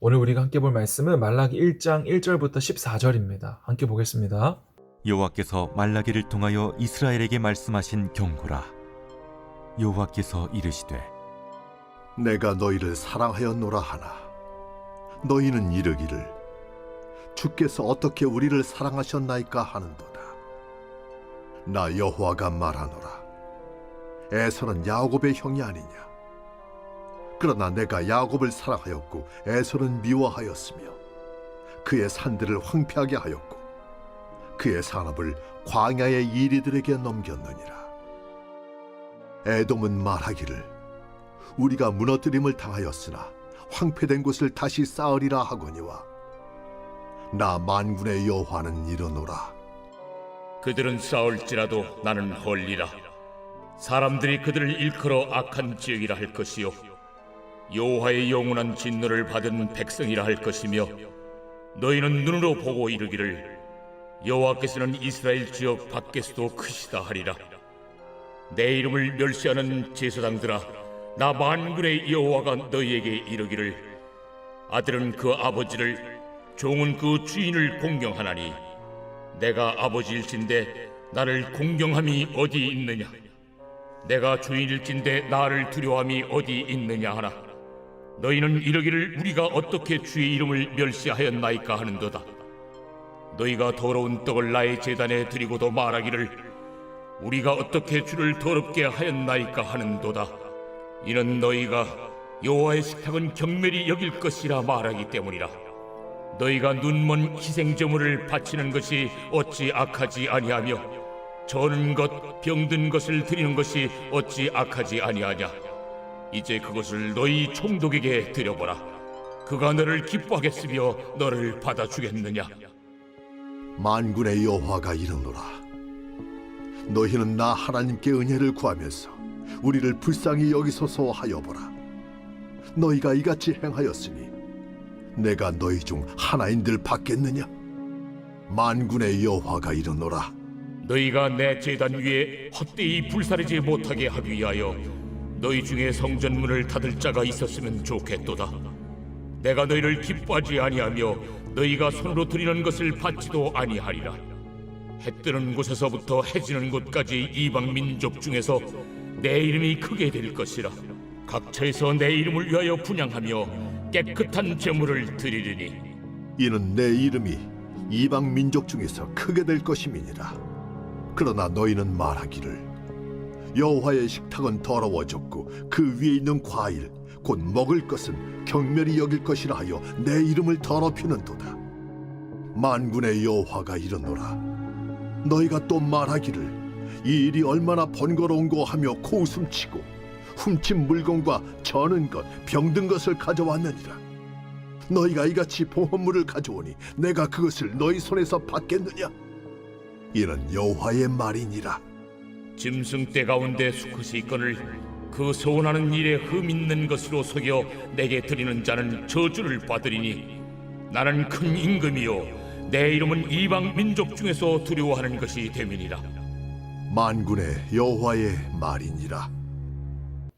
오늘 우리가 함께 볼 말씀은 말라기 1장 1절부터 14절입니다. 함께 보겠습니다. 여호와께서 말라기를 통하여 이스라엘에게 말씀하신 경고라. 여호와께서 이르시되 내가 너희를 사랑하였노라 하나 너희는 이르기를 주께서 어떻게 우리를 사랑하셨나이까 하는도다. 나 여호와가 말하노라. 에서는 야곱의 형이 아니냐. 그러나 내가 야곱을 사랑하였고 에서는 미워하였으며 그의 산들을 황폐하게 하였고 그의 산업을 광야의 이리들에게 넘겼느니라. 에돔은 말하기를 우리가 무너뜨림을 당하였으나 황폐된 곳을 다시 쌓으리라 하거니와 나 만군의 여호와는 이르노라. 그들은 싸울지라도 나는 헐리라. 사람들이 그들을 일컬어 악한 지역이라 할 것이요 여호와의 영원한 진노를 받은 백성이라 할 것이며 너희는 눈으로 보고 이르기를 여호와께서는 이스라엘 지역 밖에서도 크시다 하리라. 내 이름을 멸시하는 제사장들아, 나 만군의 여호와가 너희에게 이르기를 아들은 그 아버지를 종은 그 주인을 공경하나니 내가 아버지일진데 나를 공경함이 어디 있느냐. 내가 주인일진데 나를 두려워함이 어디 있느냐 하나. 너희는 이르기를 우리가 어떻게 주의 이름을 멸시하였나이까 하는도다. 너희가 더러운 떡을 나의 제단에 드리고도 말하기를 우리가 어떻게 주를 더럽게 하였나이까 하는도다. 이는 너희가 여호와의 식탁은 경멸히 여길 것이라 말하기 때문이라. 너희가 눈먼 희생제물을 바치는 것이 어찌 악하지 아니하며 저는 것 병든 것을 드리는 것이 어찌 악하지 아니하냐. 이제 그것을 너희 총독에게 드려보라. 그가 너를 기뻐하겠으며 너를 받아주겠느냐. 만군의 여호와가 이르노라. 너희는 나 하나님께 은혜를 구하면서 우리를 불쌍히 여기소서 하여보라. 너희가 이같이 행하였으니 내가 너희 중 하나인들 받겠느냐. 만군의 여호와가 이르노라. 너희가 내 제단 위에 헛되이 불사르지 못하게 하기 위하여 너희 중에 성전문을 닫을 자가 있었으면 좋겠도다. 내가 너희를 기뻐하지 아니하며 너희가 손으로 드리는 것을 받지도 아니하리라. 해 뜨는 곳에서부터 해 지는 곳까지 이방 민족 중에서 내 이름이 크게 될 것이라. 각처에서 내 이름을 위하여 분향하며 깨끗한 제물을 드리리니 이는 내 이름이 이방 민족 중에서 크게 될 것임이니라. 그러나 너희는 말하기를 여호와의 식탁은 더러워졌고 그 위에 있는 과일 곧 먹을 것은 경멸히 여길 것이라 하여 내 이름을 더럽히는도다. 만군의 여호와가 이르노라. 너희가 또 말하기를 이 일이 얼마나 번거로운고 하며 코웃음치고 훔친 물건과 저는 것 병든 것을 가져왔느니라. 너희가 이같이 보험물을 가져오니 내가 그것을 너희 손에서 받겠느냐. 이는 여호와의 말이니라. 짐승 떼 가운데 수컷이 있거늘 그 소원하는 일에 흠 있는 것으로 속여 내게 드리는 자는 저주를 받으리니 나는 큰 임금이요 내 이름은 이방 민족 중에서 두려워하는 것이 됨이니라. 만군의 여호와의 말이니라.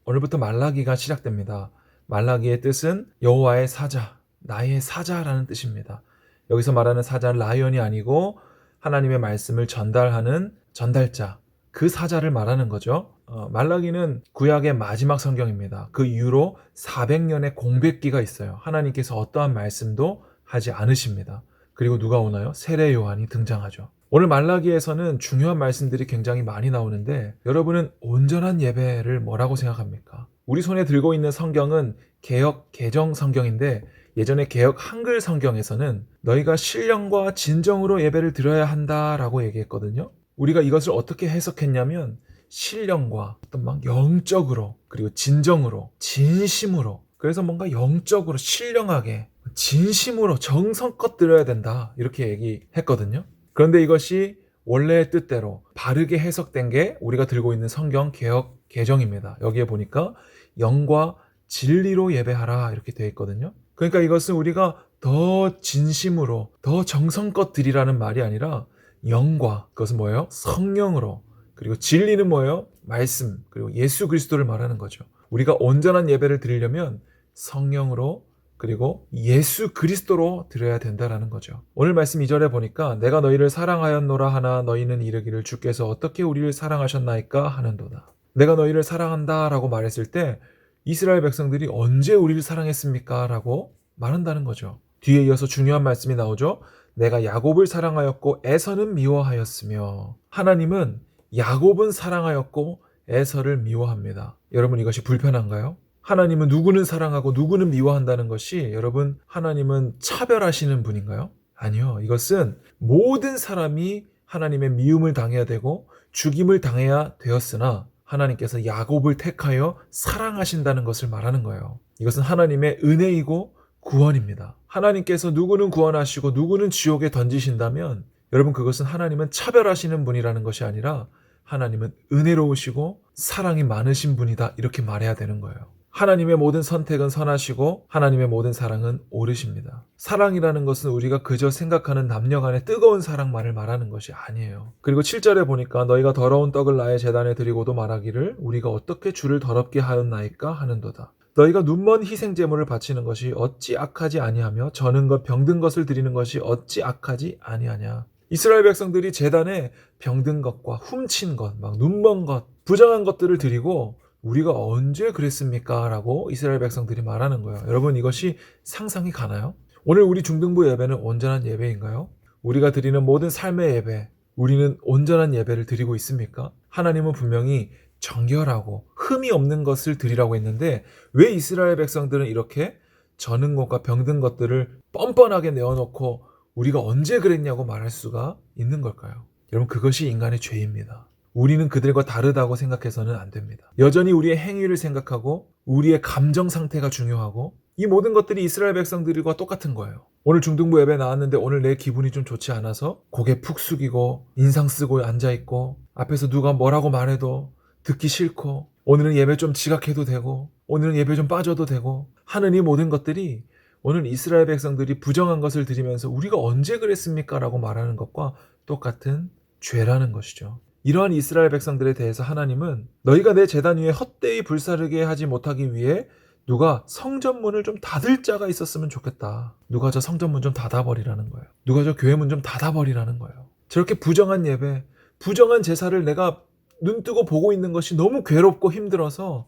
오늘부터 말라기가 시작됩니다. 말라기의 뜻은 여호와의 사자, 나의 사자라는 뜻입니다. 여기서 말하는 사자는 라이언이 아니고 하나님의 말씀을 전달하는 전달자, 그 사자를 말하는 거죠. 말라기는 구약의 마지막 성경입니다. 그 이후로 400년의 공백기가 있어요. 하나님께서 어떠한 말씀도 하지 않으십니다. 그리고 누가 오나요? 세례 요한이 등장하죠. 오늘 말라기에서는 중요한 말씀들이 굉장히 많이 나오는데 여러분은 온전한 예배를 뭐라고 생각합니까? 우리 손에 들고 있는 성경은 개역 개정 성경인데 예전에 개역 한글 성경에서는 너희가 신령과 진정으로 예배를 드려야 한다라고 얘기했거든요. 우리가 이것을 어떻게 해석했냐면 신령과 어떤 막 영적으로 그리고 진정으로 진심으로 그래서 뭔가 영적으로 신령하게 진심으로 정성껏 드려야 된다 이렇게 얘기했거든요. 그런데 이것이 원래의 뜻대로 바르게 해석된 게 우리가 들고 있는 성경 개역 개정입니다. 여기에 보니까 영과 진리로 예배하라 이렇게 되어 있거든요. 그러니까 이것은 우리가 더 진심으로 더 정성껏 드리라는 말이 아니라 영과 그것은 뭐예요? 성령으로 그리고 진리는 뭐예요? 말씀 그리고 예수 그리스도를 말하는 거죠. 우리가 온전한 예배를 드리려면 성령으로 그리고 예수 그리스도로 드려야 된다라는 거죠. 오늘 말씀 2절에 보니까 내가 너희를 사랑하였노라 하나 너희는 이르기를 주께서 어떻게 우리를 사랑하셨나이까 하는도다. 내가 너희를 사랑한다 라고 말했을 때 이스라엘 백성들이 언제 우리를 사랑했습니까? 라고 말한다는 거죠. 뒤에 이어서 중요한 말씀이 나오죠. 내가 야곱을 사랑하였고 에서는 미워하였으며, 하나님은 야곱은 사랑하였고 에서를 미워합니다. 여러분, 이것이 불편한가요? 하나님은 누구는 사랑하고 누구는 미워한다는 것이, 여러분, 하나님은 차별하시는 분인가요? 아니요. 이것은 모든 사람이 하나님의 미움을 당해야 되고 죽임을 당해야 되었으나 하나님께서 야곱을 택하여 사랑하신다는 것을 말하는 거예요. 이것은 하나님의 은혜이고 구원입니다. 하나님께서 누구는 구원하시고 누구는 지옥에 던지신다면 여러분, 그것은 하나님은 차별하시는 분이라는 것이 아니라 하나님은 은혜로우시고 사랑이 많으신 분이다, 이렇게 말해야 되는 거예요. 하나님의 모든 선택은 선하시고 하나님의 모든 사랑은 옳으십니다. 사랑이라는 것은 우리가 그저 생각하는 남녀 간의 뜨거운 사랑만을 말하는 것이 아니에요. 그리고 7절에 보니까 너희가 더러운 떡을 나의 제단에 드리고도 말하기를 우리가 어떻게 주를 더럽게 하였나이까 하는도다. 너희가 눈먼 희생 제물을 바치는 것이 어찌 악하지 아니하며 저는 것 병든 것을 드리는 것이 어찌 악하지 아니하냐. 이스라엘 백성들이 제단에 병든 것과 훔친 것, 막 눈먼 것, 부정한 것들을 드리고 우리가 언제 그랬습니까? 라고 이스라엘 백성들이 말하는 거예요. 여러분, 이것이 상상이 가나요? 오늘 우리 중등부 예배는 온전한 예배인가요? 우리가 드리는 모든 삶의 예배, 우리는 온전한 예배를 드리고 있습니까? 하나님은 분명히 정결하고 흠이 없는 것을 드리라고 했는데 왜 이스라엘 백성들은 이렇게 저는 것과 병든 것들을 뻔뻔하게 내어놓고 우리가 언제 그랬냐고 말할 수가 있는 걸까요? 여러분, 그것이 인간의 죄입니다. 우리는 그들과 다르다고 생각해서는 안 됩니다. 여전히 우리의 행위를 생각하고 우리의 감정 상태가 중요하고 이 모든 것들이 이스라엘 백성들과 똑같은 거예요. 오늘 중등부 예배 나왔는데 오늘 내 기분이 좀 좋지 않아서 고개 푹 숙이고 인상 쓰고 앉아있고 앞에서 누가 뭐라고 말해도 듣기 싫고 오늘은 예배 좀 지각해도 되고 오늘은 예배 좀 빠져도 되고 하는 이 모든 것들이 오늘 이스라엘 백성들이 부정한 것을 드리면서 우리가 언제 그랬습니까? 라고 말하는 것과 똑같은 죄라는 것이죠. 이러한 이스라엘 백성들에 대해서 하나님은 너희가 내 제단 위에 헛되이 불사르게 하지 못하기 위해 누가 성전문을 좀 닫을 자가 있었으면 좋겠다. 누가 저 성전문 좀 닫아버리라는 거예요. 누가 저 교회문 좀 닫아버리라는 거예요. 저렇게 부정한 예배, 부정한 제사를 내가 눈뜨고 보고 있는 것이 너무 괴롭고 힘들어서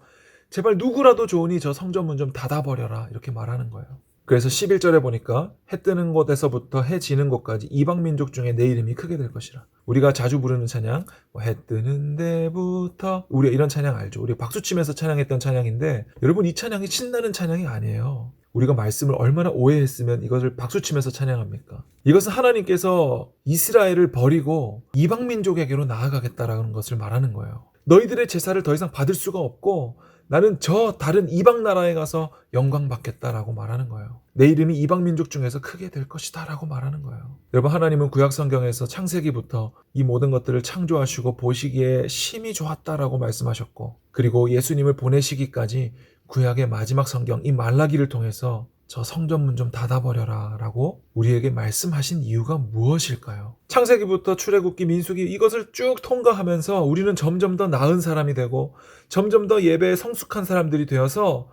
제발 누구라도 좋으니 저 성전문 좀 닫아버려라, 이렇게 말하는 거예요. 그래서 11절에 보니까 해 뜨는 곳에서부터 해 지는 곳까지 이방 민족 중에 내 이름이 크게 될 것이라. 우리가 자주 부르는 찬양, 해 뜨는 데부터, 우리가 이런 찬양 알죠? 우리가 박수치면서 찬양했던 찬양인데 여러분, 이 찬양이 신나는 찬양이 아니에요. 우리가 말씀을 얼마나 오해했으면 이것을 박수치면서 찬양합니까? 이것은 하나님께서 이스라엘을 버리고 이방 민족에게로 나아가겠다라는 것을 말하는 거예요. 너희들의 제사를 더 이상 받을 수가 없고 나는 저 다른 이방 나라에 가서 영광 받겠다라고 말하는 거예요. 내 이름이 이방 민족 중에서 크게 될 것이다 라고 말하는 거예요. 여러분, 하나님은 구약 성경에서 창세기부터 이 모든 것들을 창조하시고 보시기에 심히 좋았다라고 말씀하셨고, 그리고 예수님을 보내시기까지 구약의 마지막 성경 이 말라기를 통해서 저 성전문 좀 닫아버려라 라고 우리에게 말씀하신 이유가 무엇일까요? 창세기부터 출애굽기, 민수기 이것을 쭉 통과하면서 우리는 점점 더 나은 사람이 되고 점점 더 예배에 성숙한 사람들이 되어서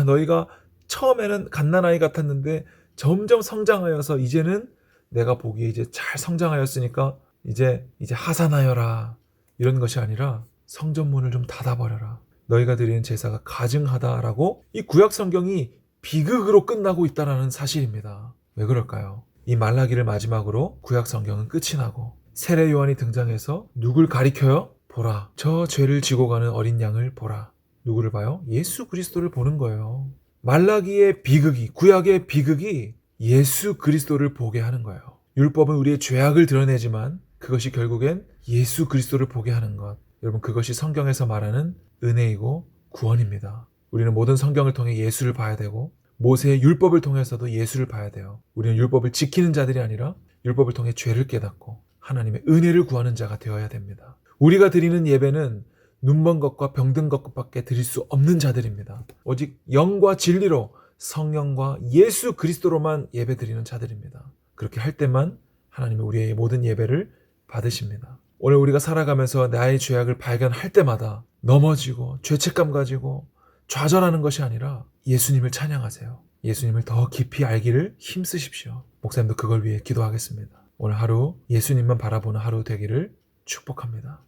너희가 처음에는 갓난아이 같았는데 점점 성장하여서 이제는 내가 보기에 이제 잘 성장하였으니까 이제 하산하여라, 이런 것이 아니라 성전문을 좀 닫아버려라. 너희가 드리는 제사가 가증하다라고 이 구약 성경이 비극으로 끝나고 있다는 사실입니다. 왜 그럴까요? 이 말라기를 마지막으로 구약 성경은 끝이 나고 세례 요한이 등장해서 누굴 가리켜요? 보라, 저 죄를 지고 가는 어린 양을 보라. 누구를 봐요? 예수 그리스도를 보는 거예요. 말라기의 비극이, 구약의 비극이 예수 그리스도를 보게 하는 거예요. 율법은 우리의 죄악을 드러내지만 그것이 결국엔 예수 그리스도를 보게 하는 것. 여러분, 그것이 성경에서 말하는 은혜이고 구원입니다. 우리는 모든 성경을 통해 예수를 봐야 되고 모세의 율법을 통해서도 예수를 봐야 돼요. 우리는 율법을 지키는 자들이 아니라 율법을 통해 죄를 깨닫고 하나님의 은혜를 구하는 자가 되어야 됩니다. 우리가 드리는 예배는 눈먼 것과 병든 것밖에 드릴 수 없는 자들입니다. 오직 영과 진리로 성령과 예수 그리스도로만 예배 드리는 자들입니다. 그렇게 할 때만 하나님은 우리의 모든 예배를 받으십니다. 오늘 우리가 살아가면서 나의 죄악을 발견할 때마다 넘어지고 죄책감 가지고 좌절하는 것이 아니라 예수님을 찬양하세요. 예수님을 더 깊이 알기를 힘쓰십시오. 목사님도 그걸 위해 기도하겠습니다. 오늘 하루 예수님만 바라보는 하루 되기를 축복합니다.